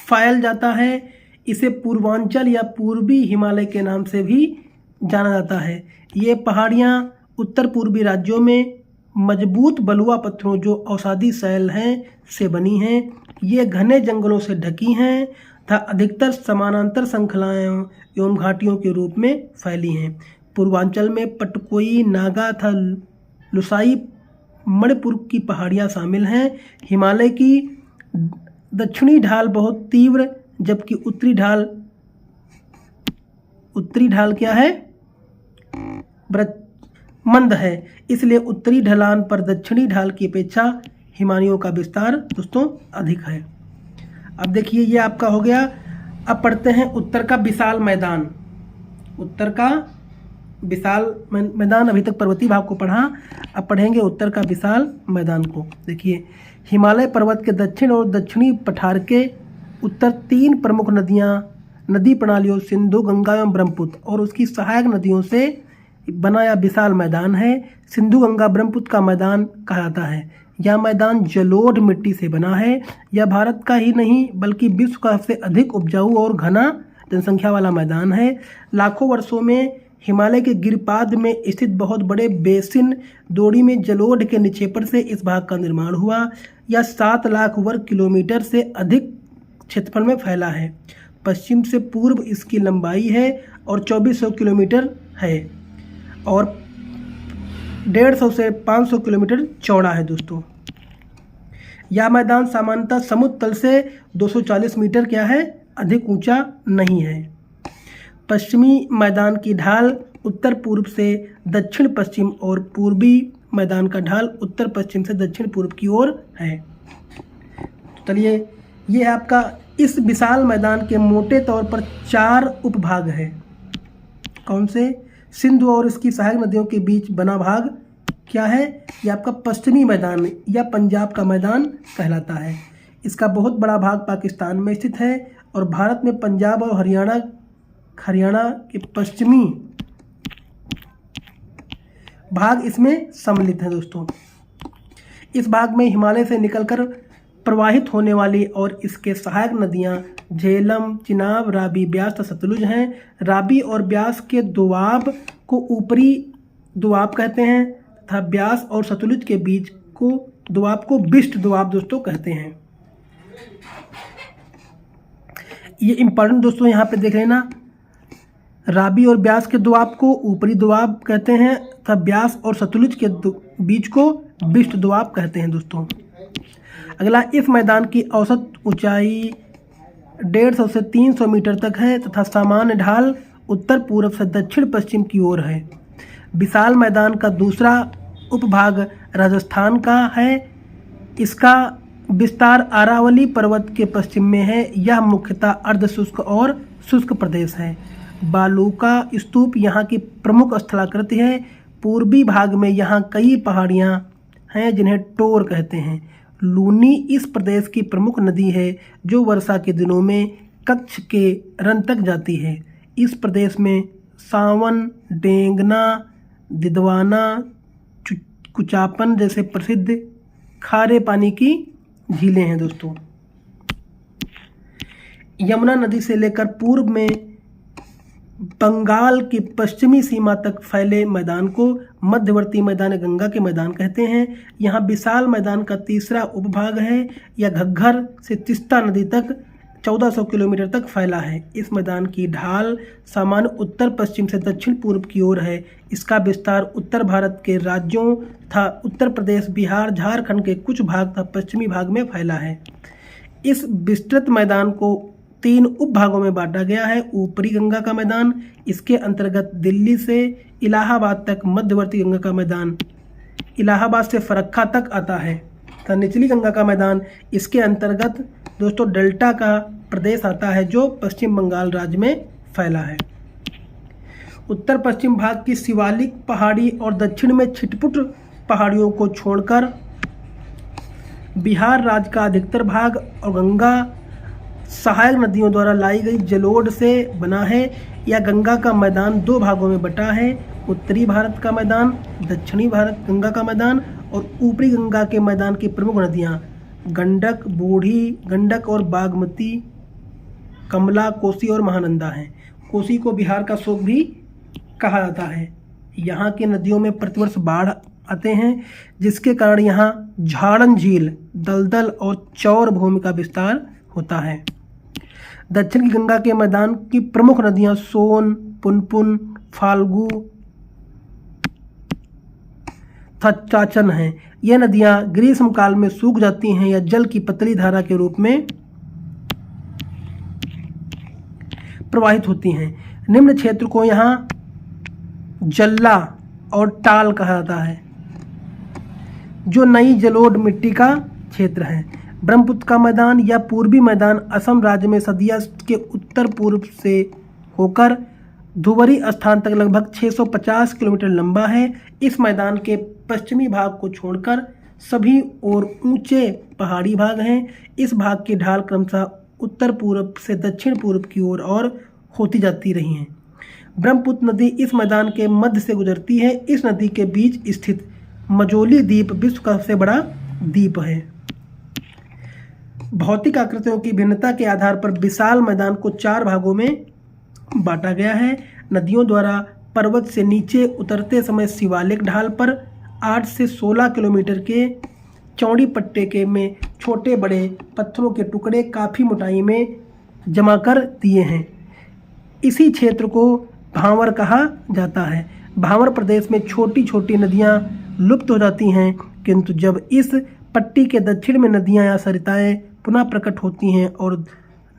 फैल जाता है। इसे पूर्वांचल या पूर्वी हिमालय के नाम से भी जाना जाता है। ये पहाड़ियाँ उत्तर पूर्वी राज्यों में मजबूत बलुआ पत्थरों जो औषधि शैल हैं से बनी हैं। ये घने जंगलों से ढकी हैं तथा अधिकतर समानांतर श्रृंखलाएं एवं घाटियों के रूप में फैली हैं। पूर्वांचल में पटकोई, नागा तथा लुसाई मणिपुर की पहाड़ियाँ शामिल हैं। हिमालय की दक्षिणी ढाल बहुत तीव्र, जबकि उत्तरी ढाल क्या है? मंद है। इसलिए उत्तरी ढलान पर दक्षिणी ढाल की अपेक्षा हिमालयों का विस्तार दोस्तों अधिक है। अब देखिए, ये आपका हो गया। अब पढ़ते हैं उत्तर का विशाल मैदान। उत्तर का विशाल मैदान, अभी तक पर्वतीय भाग को पढ़ा, अब पढ़ेंगे उत्तर का विशाल मैदान को। देखिए, हिमालय पर्वत के दक्षिण और दक्षिणी पठार के उत्तर 3 प्रमुख नदी प्रणालियों सिंधु, गंगा एवं ब्रह्मपुत्र और उसकी सहायक नदियों से बना यह विशाल मैदान है। सिंधु, गंगा, ब्रह्मपुत्र का मैदान कहा जाता है। यह मैदान जलोढ़ मिट्टी से बना है। यह भारत का ही नहीं बल्कि विश्व का सबसे अधिक उपजाऊ और घना जनसंख्या वाला मैदान है। लाखों वर्षों में हिमालय के गिरिपाद में स्थित बहुत बड़े बेसिन द्रोणी में जलोढ़ के निक्षेपण से इस भाग का निर्माण हुआ। यह 7 लाख वर्ग किलोमीटर से अधिक क्षेत्रफल में फैला है। पश्चिम से पूर्व इसकी लंबाई है और 2400 किलोमीटर है और 150 से 500 किलोमीटर चौड़ा है दोस्तों। यह मैदान सामान्यतः समुद्र तल से 240 मीटर क्या है अधिक ऊंचा नहीं है। पश्चिमी मैदान की ढाल उत्तर पूर्व से दक्षिण पश्चिम और पूर्वी मैदान का ढाल उत्तर पश्चिम से दक्षिण पूर्व की ओर है। तो चलिए, ये आपका इस विशाल मैदान के मोटे तौर पर 4 उपभाग हैं। कौन से? सिंधु और इसकी सहायक नदियों के बीच बना भाग क्या है? यह आपका पश्चिमी मैदान या पंजाब का मैदान कहलाता है। इसका बहुत बड़ा भाग पाकिस्तान में स्थित है और भारत में पंजाब और हरियाणा के पश्चिमी भाग इसमें सम्मिलित है दोस्तों। इस भाग में हिमालय से निकलकर प्रवाहित होने वाली और इसके सहायक नदियां झेलम, चिनाब, रावी, ब्यास तथा सतलुज हैं। रावी और ब्यास के दोआब को ऊपरी दोआब कहते हैं तथा ब्यास और सतलुज के बीच को दोआब को बिष्ट दोआब दोस्तों कहते हैं। ये इंपॉर्टेंट दोस्तों यहाँ पे देख लेना, रावी और ब्यास के दोआब को ऊपरी दोआब कहते हैं तथा ब्यास और सतलुज के बीच को बिष्ट दोआब कहते हैं दोस्तों। अगला, इस मैदान की औसत ऊंचाई 150 से 300 मीटर तक है तथा सामान्य ढाल उत्तर पूर्व से दक्षिण पश्चिम की ओर है। विशाल मैदान का दूसरा उपभाग राजस्थान का है। इसका विस्तार अरावली पर्वत के पश्चिम में है। यह मुख्यतः अर्धशुष्क और शुष्क प्रदेश है। बालूका स्तूप यहाँ की प्रमुख स्थलाकृति है। पूर्वी भाग में यहाँ कई पहाड़ियाँ हैं जिन्हें टोर कहते हैं। लूनी इस प्रदेश की प्रमुख नदी है जो वर्षा के दिनों में कच्छ के रन तक जाती है। इस प्रदेश में सावन, डेंगना, दिदवाना, कुचापन जैसे प्रसिद्ध खारे पानी की झीलें हैं दोस्तों। यमुना नदी से लेकर पूर्व में बंगाल की पश्चिमी सीमा तक फैले मैदान को मध्यवर्ती मैदान गंगा के मैदान कहते हैं। यहाँ विशाल मैदान का तीसरा उपभाग है। यह घग्गर से तीस्ता नदी तक 1400 किलोमीटर तक फैला है। इस मैदान की ढाल सामान्य उत्तर पश्चिम से दक्षिण पूर्व की ओर है। इसका विस्तार उत्तर भारत के राज्यों तथा उत्तर प्रदेश, बिहार, झारखंड के कुछ भाग तथा पश्चिमी भाग में फैला है। इस विस्तृत मैदान को 3 उपभागों में बांटा गया है। ऊपरी गंगा का मैदान, इसके अंतर्गत दिल्ली से इलाहाबाद तक मध्यवर्ती गंगा का मैदान इलाहाबाद से फरक्का तक आता है तथा निचली गंगा का मैदान इसके अंतर्गत दोस्तों डेल्टा का प्रदेश आता है जो पश्चिम बंगाल राज्य में फैला है। उत्तर पश्चिम भाग की शिवालिक पहाड़ी और दक्षिण में छिटपुट पहाड़ियों को छोड़कर बिहार राज्य का अधिकतर भाग और गंगा सहायक नदियों द्वारा लाई गई जलोढ़ से बना है। यह गंगा का मैदान 2 भागों में बटा है। उत्तरी भारत का मैदान, दक्षिणी भारत गंगा का मैदान और ऊपरी गंगा के मैदान की प्रमुख नदियाँ गंडक, बूढ़ी गंडक और बागमती, कमला, कोसी और महानंदा हैं। कोसी को बिहार का शोक भी कहा जाता है। यहाँ की नदियों में प्रतिवर्ष बाढ़ आते हैं जिसके कारण यहाँ झाड़न झील, दलदल और चौर भूमि का विस्तार होता है। दक्षिण की गंगा के मैदान की प्रमुख नदियां सोन, पुनपुन, फाल्गु तथा चाचन हैं। ये नदियां ग्रीष्म काल में सूख जाती हैं या जल की पतली धारा के रूप में प्रवाहित होती हैं। निम्न क्षेत्र को यहाँ जल्ला और टाल कहा जाता है जो नई जलोढ़ मिट्टी का क्षेत्र है। ब्रह्मपुत्र का मैदान या पूर्वी मैदान असम राज्य में सदिया के उत्तर पूर्व से होकर धुबरी स्थान तक लगभग 650 किलोमीटर लंबा है। इस मैदान के पश्चिमी भाग को छोड़कर सभी और ऊंचे पहाड़ी भाग हैं। इस भाग की ढाल क्रमशः उत्तर पूर्व से दक्षिण पूर्व की ओर और होती जाती रही हैं। ब्रह्मपुत्र नदी इस मैदान के मध्य से गुजरती है। इस नदी के बीच स्थित मजोली द्वीप विश्व का सबसे बड़ा द्वीप है। भौतिक आकृतियों की भिन्नता के आधार पर विशाल मैदान को 4 भागों में बांटा गया है। नदियों द्वारा पर्वत से नीचे उतरते समय शिवालिक ढाल पर 8 से 16 किलोमीटर के चौड़ी पट्टे के में छोटे बड़े पत्थरों के टुकड़े काफ़ी मोटाई में जमा कर दिए हैं। इसी क्षेत्र को भांवर कहा जाता है। भांवर प्रदेश में छोटी छोटी नदियां लुप्त हो जाती हैं, किंतु जब इस पट्टी के दक्षिण में नदियां या सरिताएं पुनः प्रकट होती हैं और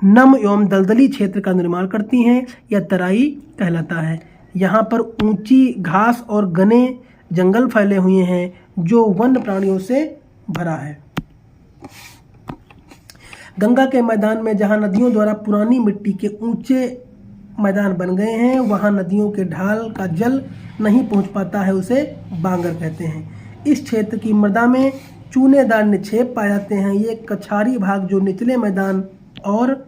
नम एवं दलदली क्षेत्र का निर्माण करती हैं, यह तराई कहलाता है। यहाँ पर ऊंची घास और घने जंगल फैले हुए हैं जो वन्य प्राणियों से भरा है। गंगा के मैदान में जहाँ नदियों द्वारा पुरानी मिट्टी के ऊंचे मैदान बन गए हैं, वहाँ नदियों के ढाल का जल नहीं पहुँच पाता है, उसे बांगर कहते हैं। इस क्षेत्र की मृदा में चूनेदार निक्षेप पाए जाते हैं। ये कछारी भाग जो निचले मैदान और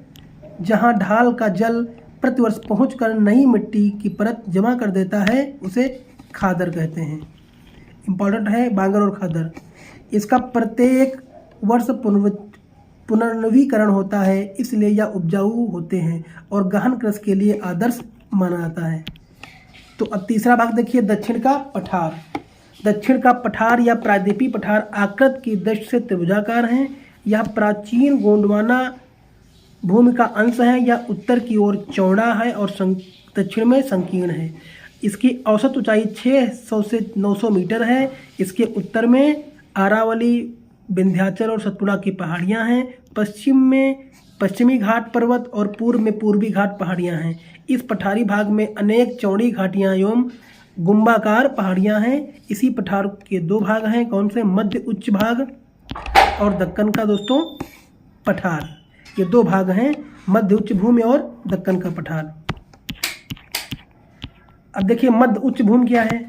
जहाँ ढाल का जल प्रतिवर्ष पहुंचकर नई मिट्टी की परत जमा कर देता है, उसे खादर कहते हैं। इम्पॉर्टेंट है बांगर और खादर। इसका प्रत्येक वर्ष पुनर्नवीकरण होता है, इसलिए यह उपजाऊ होते हैं और गहन कृषि के लिए आदर्श माना जाता है। तो अब तीसरा भाग देखिए, दक्षिण का पठार। दक्षिण का पठार या प्रायद्वीपीय पठार आकृति की दृष्टि से त्रिभुजाकार है। यह प्राचीन गोंडवाना भूमि का अंश है। यह उत्तर की ओर चौड़ा है और दक्षिण में संकीर्ण है। इसकी औसत ऊंचाई 600 से 900 मीटर है। इसके उत्तर में अरावली, विंध्याचल और सतपुड़ा की पहाड़ियां हैं। पश्चिम में पश्चिमी घाट पर्वत और पूर्व में पूर्वी घाट पहाड़ियां हैं। इस पठारी भाग में अनेक चौड़ी घाटियां एवं गुंबाकार पहाड़ियां हैं। इसी पठार के 2 भाग हैं, कौन से? मध्य उच्च भाग और दक्कन का दोस्तों पठार। ये 2 भाग हैं, मध्य उच्च भूमि और दक्कन का पठार। अब देखिए मध्य उच्च भूमि क्या है।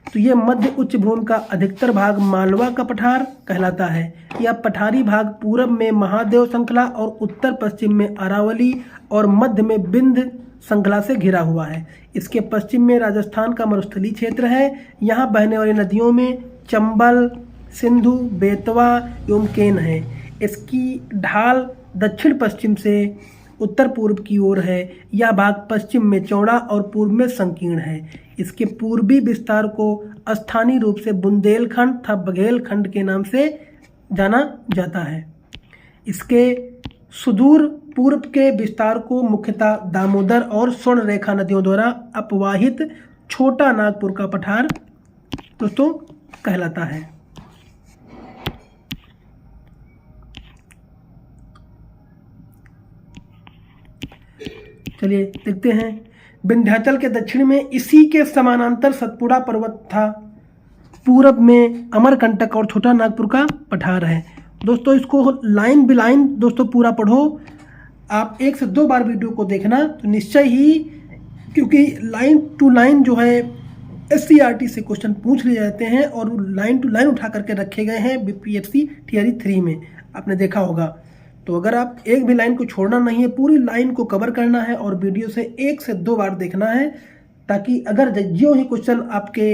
तो ये मध्य उच्च भूमि का अधिकतर भाग मालवा का पठार कहलाता है। यह पठारी भाग पूरब में महादेव श्रृंखला और उत्तर पश्चिम में अरावली और मध्य में विंध्य श्रृंखला से घिरा हुआ है। इसके पश्चिम में राजस्थान का मरुस्थलीय क्षेत्र है। यहाँ बहने वाली नदियों में चंबल, सिंधु, बेतवा एवं केन है। इसकी ढाल दक्षिण पश्चिम से उत्तर पूर्व की ओर है। यह भाग पश्चिम में चौड़ा और पूर्व में संकीर्ण है। इसके पूर्वी विस्तार को स्थानीय रूप से बुंदेलखंड तथा बघेलखंड के नाम से जाना जाता है। इसके सुदूर पूर्व के विस्तार को मुख्यतः दामोदर और स्वर्ण रेखा नदियों द्वारा अपवाहित छोटा नागपुर का पठार दोस्तों कहलाता है। चलिए देखते हैं। विंध्याचल के दक्षिण में इसी के समानांतर सतपुड़ा पर्वत था। पूरब में अमरकंटक और छोटा नागपुर का पठार है। दोस्तों इसको लाइन बाय लाइन दोस्तों पूरा पढ़ो। आप 1 से 2 बार वीडियो को देखना तो निश्चय ही, क्योंकि लाइन टू लाइन जो है SCRT से क्वेश्चन पूछ लिए जाते हैं और लाइन टू लाइन उठा करके रखे गए हैं BPSC थियरी 3 में, आपने देखा होगा। तो अगर आप एक भी लाइन को छोड़ना नहीं है, पूरी लाइन को कवर करना है और वीडियो से 1 से 2 बार देखना है, ताकि अगर जो ही क्वेश्चन आपके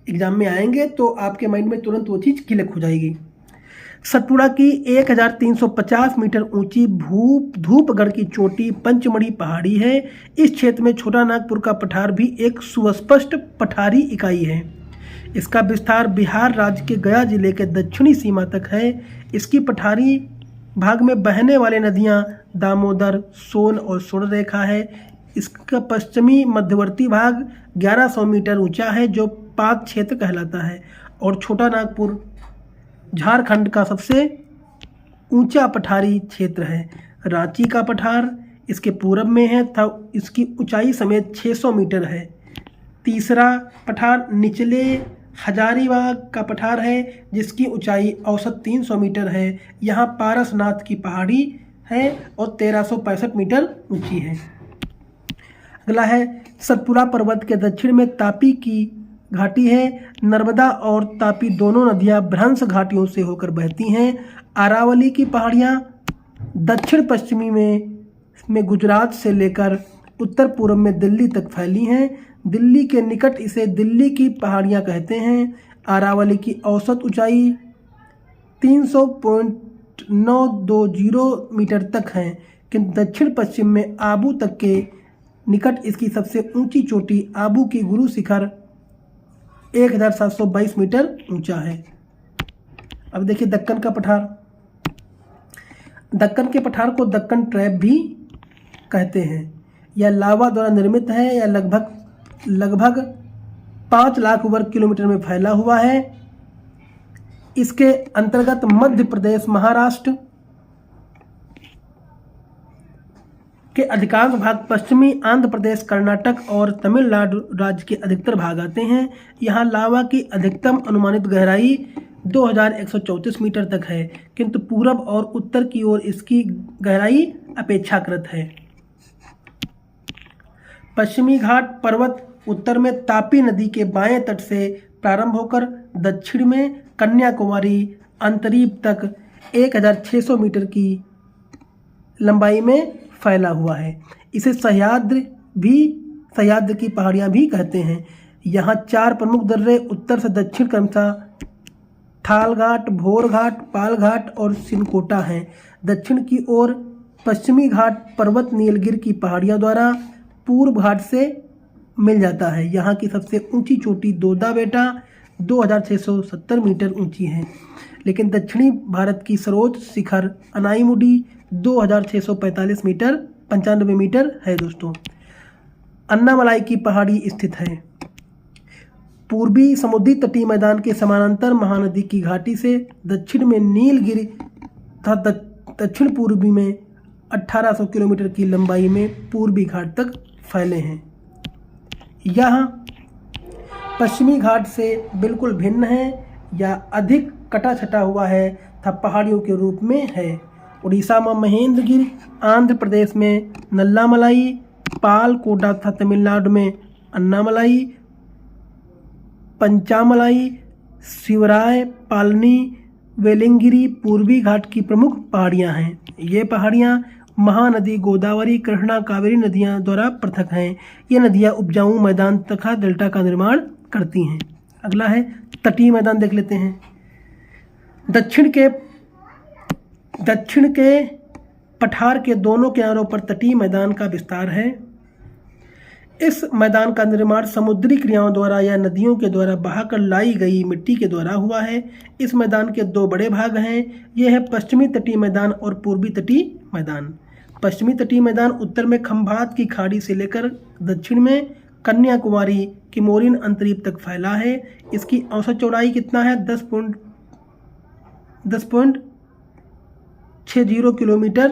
एग्जाम में आएंगे तो आपके माइंड में तुरंत वो चीज़ क्लिक हो जाएगी। सतपुड़ा की 1350 मीटर ऊंची धूपगढ़ की चोटी पंचमढ़ी पहाड़ी है। इस क्षेत्र में छोटा नागपुर का पठार भी एक सुस्पष्ट पठारी इकाई है। इसका विस्तार बिहार राज्य के गया जिले के दक्षिणी सीमा तक है। इसकी पठारी भाग में बहने वाली नदियां दामोदर, सोन और स्वर्ण रेखा है। इसका पश्चिमी मध्यवर्ती भाग 1100 मीटर ऊंचा है जो पाक क्षेत्र कहलाता है और छोटा नागपुर झारखंड का सबसे ऊंचा पठारी क्षेत्र है। रांची का पठार इसके पूरब में है तथा इसकी ऊंचाई समेत 600 मीटर है। तीसरा पठार निचले हजारीबाग का पठार है जिसकी ऊंचाई औसत 300 मीटर है। यहाँ पारसनाथ की पहाड़ी है और 1365 मीटर ऊंची है। अगला है सतपुरा पर्वत के दक्षिण में तापी की घाटी है। नर्मदा और तापी दोनों नदियां भ्रंश घाटियों से होकर बहती हैं। अरावली की पहाड़ियां दक्षिण पश्चिमी में गुजरात से लेकर उत्तर पूर्व में दिल्ली तक फैली हैं। दिल्ली के निकट इसे दिल्ली की पहाड़ियां कहते हैं। अरावली की औसत ऊंचाई 300.920 मीटर तक है, किंतु दक्षिण पश्चिम में आबू तक के निकट इसकी सबसे ऊंची चोटी आबू की गुरु शिखर 1722 मीटर ऊंचा है। अब देखिए दक्कन का पठार। दक्कन के पठार को दक्कन ट्रैप भी कहते हैं। यह लावा द्वारा निर्मित है। यह लगभग 5 लाख वर्ग किलोमीटर में फैला हुआ है। इसके अंतर्गत मध्य प्रदेश, महाराष्ट्र के अधिकांश भाग, पश्चिमी आंध्र प्रदेश, कर्नाटक और तमिलनाडु राज्य के अधिकतर भाग आते हैं। यहाँ लावा की अधिकतम अनुमानित गहराई 2134 मीटर तक है, किंतु पूरब और उत्तर की ओर इसकी गहराई अपेक्षाकृत है। पश्चिमी घाट पर्वत उत्तर में तापी नदी के बाएं तट से प्रारंभ होकर दक्षिण में कन्याकुमारी अंतरीप तक 1600 मीटर की लंबाई में फैला हुआ है। इसे सह्याद्री की पहाड़ियां भी कहते हैं। यहाँ 4 प्रमुख दर्रे उत्तर से दक्षिण क्रमशः थाल घाट, भोर घाट, पाल घाट और सिनकोटा हैं। दक्षिण की ओर पश्चिमी घाट पर्वत नीलगिरी की पहाड़ियों द्वारा पूर्व घाट से मिल जाता है। यहाँ की सबसे ऊंची चोटी दोदा बेटा 2670 मीटर ऊंची है, लेकिन दक्षिणी भारत की सर्वोच्च शिखर अनाईमुडी 2645 मीटर 95 मीटर है। दोस्तों, अन्नामलाई की पहाड़ी स्थित है। पूर्वी समुद्री तटीय मैदान के समानांतर महानदी की घाटी से दक्षिण में नीलगिरी तथा दक्षिण पूर्वी में 1800 किलोमीटर की लंबाई में पूर्वी घाट तक फैले हैं। यह पश्चिमी घाट से बिल्कुल भिन्न है या अधिक कटा छटा हुआ है तथा पहाड़ियों के रूप में है। उड़ीसा में महेंद्रगिरी, आंध्र प्रदेश में नल्लामलाई, पाल कोटा तथा तमिलनाडु में अन्नामलाई, पंचामलाई, शिवराय, पालनी, वेलिंगिरी पूर्वी घाट की प्रमुख पहाड़ियां हैं। ये पहाड़ियां महानदी गोदावरी, कृष्णा, कावेरी नदियां द्वारा पृथक हैं। ये नदियां उपजाऊ मैदान तथा डेल्टा का निर्माण करती हैं। अगला है तटीय मैदान, देख लेते हैं। दक्षिण के पठार के दोनों किनारों पर तटीय मैदान का विस्तार है। इस मैदान का निर्माण समुद्री क्रियाओं द्वारा या नदियों के द्वारा बहाकर लाई गई मिट्टी के द्वारा हुआ है। इस मैदान के 2 बड़े भाग हैं। ये है पश्चिमी तटीय मैदान और पूर्वी तटीय मैदान। पश्चिमी तटीय मैदान उत्तर में खंभात की खाड़ी से लेकर दक्षिण में कन्याकुमारी की मोरिन अंतरीप तक फैला है। इसकी औसत चौड़ाई कितना है? 10.60 किलोमीटर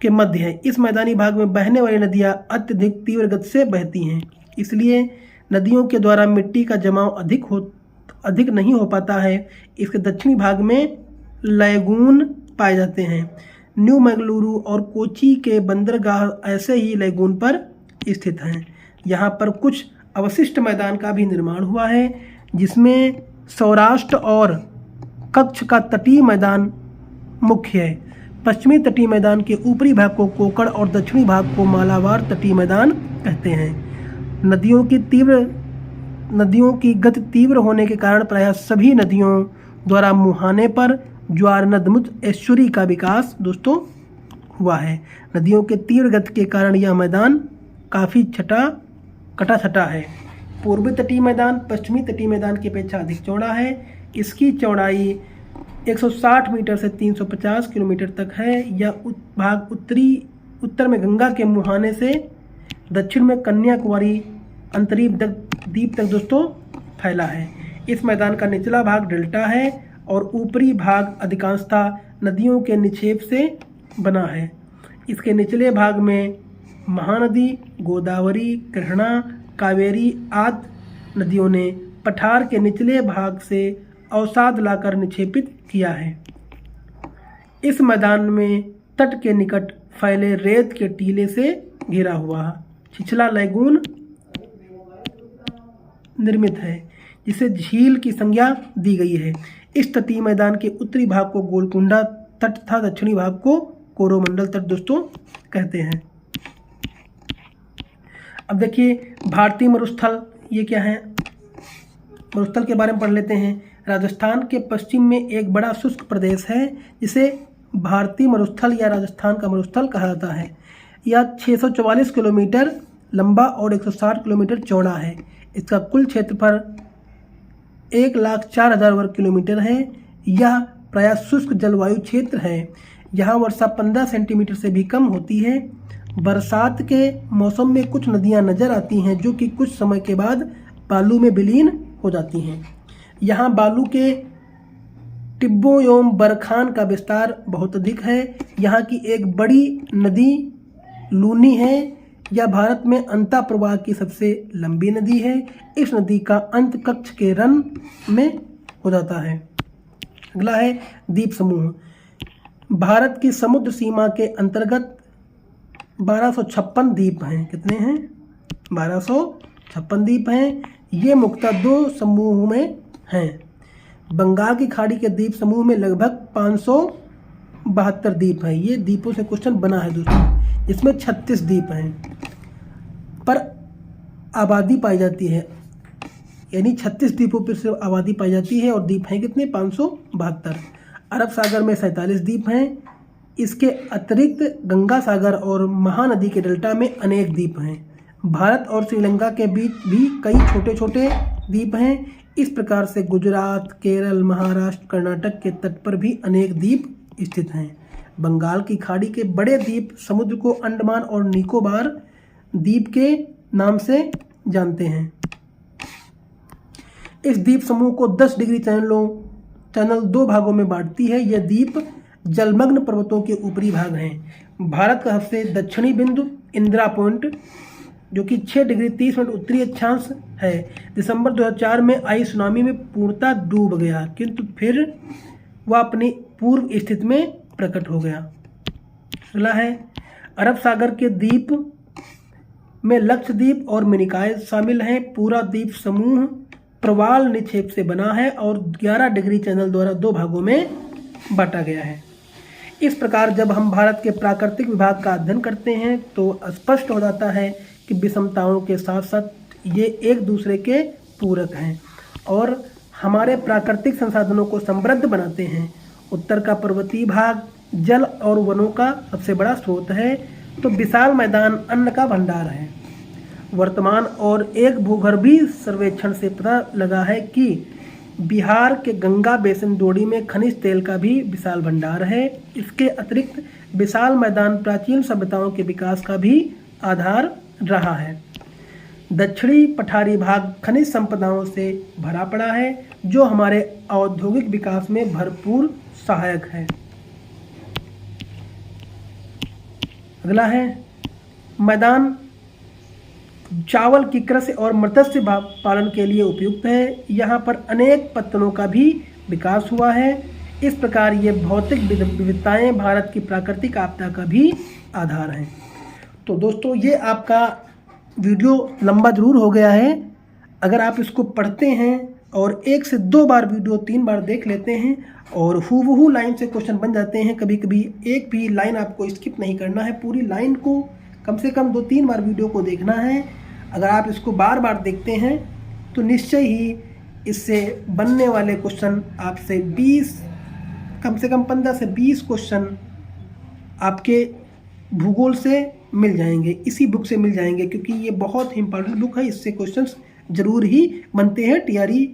के मध्य है। इस मैदानी भाग में बहने वाली नदियां अत्यधिक तीव्र गति से बहती हैं, इसलिए नदियों के द्वारा मिट्टी का जमाव अधिक नहीं हो पाता है। इसके दक्षिणी भाग में लैगून पाए जाते हैं। न्यू मंगलुरु और कोची के बंदरगाह ऐसे ही लैगून पर स्थित हैं। यहाँ पर कुछ अवशिष्ट मैदान का भी निर्माण हुआ है, जिसमें सौराष्ट्र और कच्छ का तटीय मैदान मुख्य है। पश्चिमी तटीय मैदान के ऊपरी भाग को कोकण और दक्षिणी भाग को मालाबार तटीय मैदान कहते हैं। नदियों की गति तीव्र होने के कारण प्रायः सभी नदियों द्वारा मुहाने पर ज्वार नदमुच एस्चुरी का विकास दोस्तों हुआ है। नदियों के तीव्र गति के कारण यह मैदान काफ़ी कटा छटा है। पूर्वी तटीय मैदान पश्चिमी तटीय मैदान की अपेक्षा अधिक चौड़ा है। इसकी चौड़ाई 160 मीटर से 350 किलोमीटर तक है। यह भाग उत्तर में गंगा के मुहाने से दक्षिण में कन्याकुमारी अंतरीप द्वीप तक दोस्तों फैला है। इस मैदान का निचला भाग डेल्टा है और ऊपरी भाग अधिकांशतः नदियों के निक्षेप से बना है। इसके निचले भाग में महानदी, गोदावरी, कृष्णा, कावेरी आदि नदियों ने पठार के निचले भाग से अवसाद लाकर निक्षेपित किया है। इस मैदान में तट के निकट फैले रेत के टीले से घिरा हुआ छिछला लैगून निर्मित है, जिसे झील की संज्ञा दी गई है। इस तटीय मैदान के उत्तरी भाग को गोलकुंडा तट तथा दक्षिणी भाग को कोरोमंडल तट दोस्तों कहते हैं। अब देखिए भारतीय मरुस्थल ये क्या है, मरुस्थल के बारे में पढ़ लेते हैं। राजस्थान के पश्चिम में एक बड़ा शुष्क प्रदेश है जिसे भारतीय मरुस्थल या राजस्थान का मरुस्थल कहा जाता है। यह 644 किलोमीटर लंबा और 160 किलोमीटर चौड़ा है। इसका कुल क्षेत्रफल 1,04,000 वर्ग किलोमीटर है। यह प्रायः शुष्क जलवायु क्षेत्र है। यहाँ वर्षा 15 सेंटीमीटर से भी कम होती है। बरसात के मौसम में कुछ नदियाँ नजर आती हैं जो कि कुछ समय के बाद बालू में विलीन हो जाती हैं। यहाँ बालू के टिब्बों एवं बरखान का विस्तार बहुत अधिक है। यहाँ की एक बड़ी नदी लूनी है। यह भारत में अंता प्रवाह की सबसे लंबी नदी है। इस नदी का अंत कच्छ के रन में हो जाता है। अगला है द्वीप समूह। भारत की समुद्र सीमा के अंतर्गत 1256 द्वीप हैं। कितने हैं? 1256 द्वीप हैं। ये मुख्यतः दो समूह में हैं। बंगाल की खाड़ी के द्वीप समूह में लगभग 572 द्वीप हैं। ये द्वीपों से क्वेश्चन बना है दोस्तों, जिसमें 36 द्वीप हैं पर आबादी पाई जाती है, यानी 36 द्वीपों पर सिर्फ आबादी पाई जाती है और द्वीप हैं कितने? 572। अरब सागर में 47 द्वीप हैं। इसके अतिरिक्त गंगा सागर और महानदी के डेल्टा में अनेक द्वीप हैं। भारत और श्रीलंका के बीच भी कई छोटे छोटे द्वीप हैं। इस प्रकार से गुजरात, केरल, महाराष्ट्र, कर्नाटक के तट पर भी अनेक द्वीप स्थित हैं। बंगाल की खाड़ी के बड़े द्वीप समुद्र को अंडमान और निकोबार द्वीप के नाम से जानते हैं। इस द्वीप समूह को 10 डिग्री चैनल दो भागों में बांटती है। यह द्वीप जलमग्न पर्वतों के ऊपरी भाग हैं। भारत का सबसे दक्षिणी बिंदु इंदिरा पॉइंट, जो कि 6 डिग्री 30 मिनट उत्तरी अक्षांश है, दिसंबर 2004 में आई सुनामी में पूर्णतः डूब गया, किंतु फिर वह अपनी पूर्व स्थिति में प्रकट हो गया। अगला है अरब सागर के द्वीप में लक्षद्वीप और मिनिकॉय शामिल हैं। पूरा द्वीप समूह प्रवाल निक्षेप से बना है और 11 डिग्री चैनल द्वारा दो भागों में बांटा गया है। इस प्रकार जब हम भारत के प्राकृतिक विभाग का अध्ययन करते हैं तो स्पष्ट हो जाता है कि विषमताओं के साथ साथ ये एक दूसरे के पूरक हैं और हमारे प्राकृतिक संसाधनों को समृद्ध बनाते हैं। उत्तर का पर्वतीय भाग जल और वनों का सबसे बड़ा स्रोत है, तो विशाल मैदान अन्न का भंडार है। वर्तमान और एक भूगर्भीय सर्वेक्षण से पता लगा है कि बिहार के गंगा बेसिन डोडी में खनिज तेल का भी विशाल भंडार है। इसके अतिरिक्त विशाल मैदान प्राचीन सभ्यताओं के विकास का भी आधार रहा है। दक्षिणी पठारी भाग खनिज संपदाओं से भरा पड़ा है, जो हमारे औद्योगिक विकास में भरपूर सहायक है। अगला है मैदान चावल की कृषि और मत्स्य पालन के लिए उपयुक्त है। यहाँ पर अनेक पत्तनों का भी विकास हुआ है। इस प्रकार ये भौतिक विविधताएं भारत की प्राकृतिक आपदा का भी आधार हैं। तो दोस्तों ये आपका वीडियो लंबा जरूर हो गया है। अगर आप इसको पढ़ते हैं और 1 से 2 बार वीडियो 3 बार देख लेते हैं और हूबहू लाइन से क्वेश्चन बन जाते हैं, कभी कभी एक भी लाइन आपको स्किप नहीं करना है, पूरी लाइन को कम से कम 2-3 बार वीडियो को देखना है। अगर आप इसको बार बार देखते हैं तो निश्चय ही इससे बनने वाले क्वेश्चन आपसे 20 कम से कम 15 से 20 क्वेश्चन आपके भूगोल से मिल जाएंगे, इसी बुक से मिल जाएंगे, क्योंकि ये बहुत ही इंपॉर्टेंट बुक है। इससे क्वेश्चंस जरूर ही बनते हैं। टीआरई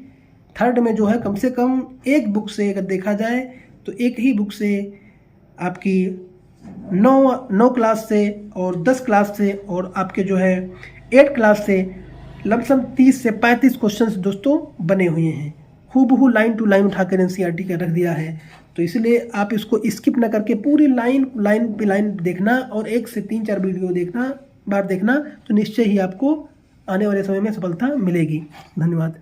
3rd में जो है कम से कम एक बुक से अगर देखा जाए तो एक ही बुक से आपकी 9 क्लास से और 10 क्लास से और आपके जो है 8 क्लास से लमसम 30 से 35 क्वेश्चंस दोस्तों बने हुए हैं। हूबहू लाइन टू लाइन उठाकर एनसीईआरटी का रख दिया है, तो इसलिए आप इसको स्किप ना करके पूरी लाइन पे लाइन देखना और 1 से 3-4 वीडियो देखना, तो निश्चय ही आपको आने वाले समय में सफलता मिलेगी। धन्यवाद।